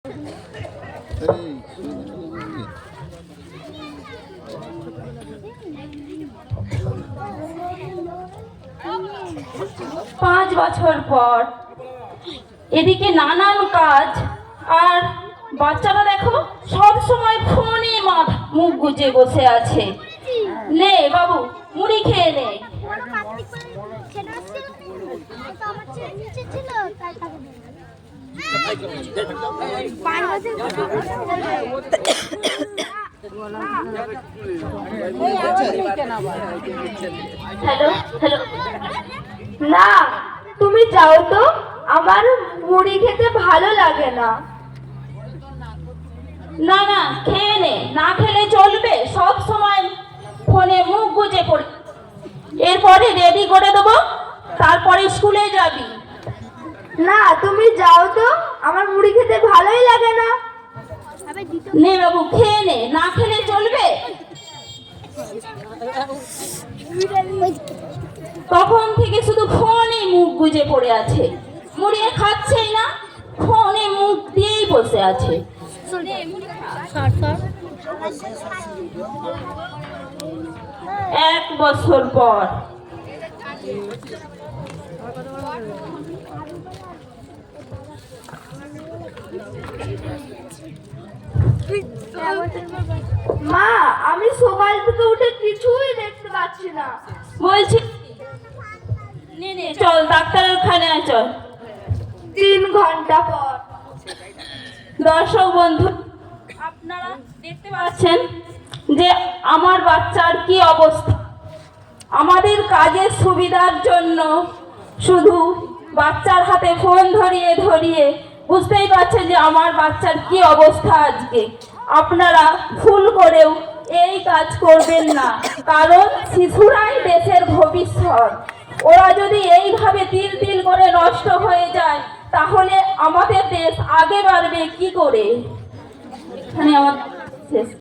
5 বছর পর এদিকে নানান কাজ, আর বাচ্চারা দেখো সব সময় ফোনে মুখ গুজে বসে আছে। নে বাবু, মুড়ি খেয়ে নে। হ্যালো হ্যালো, না তুমি যাও তো, আমার মুড়ি খেতে ভালো লাগে না। না না, খেয়ে নে, না খেলে চলবে? সব সময় ফোনে মুখ গুজে পড়ে। এরপরে রেডি করে দেবো, তারপরে স্কুলে যাবি। না তুমি যাও তো, আমার মুড়ি খেতে ভালোই লাগে না। নে বাবু, খেয়ে নে, না খেলে চলবে? তখন থেকে শুধু ফোনে মুখ গুজে পড়ে আছে, মুড়ি খাচ্ছেই না, ফোনে মুখ দিয়েই বসে আছে। 1 বছর পর মা, আমি সকাল থেকে উঠে কিছুই দেখতে পাচ্ছি না। বলছি নে নে চল, ডাক্তারের ওখানে চল। 3 ঘন্টা পর। দর্শক বন্ধু, আপনারা দেখতে পাচ্ছেন যে আমার বাচ্চার কি অবস্থা। আমাদের কাজের সুবিধার জন্য শুধু বাচ্চার হাতে ফোন ধরিয়ে ধরিয়ে বুঝতেই পারছেন যে আমার বাচ্চার কি অবস্থা আজকে। আপনারা ভুল করেও এই কাজ করবেন না, কারণ শিশুরাই দেশের ভবিষ্যৎ। ওরা যদি এইভাবে তিল তিল করে নষ্ট হয়ে যায়, তাহলে আমাদের দেশ আগে বাড়বে কি করে? এখানে আমার শেষ।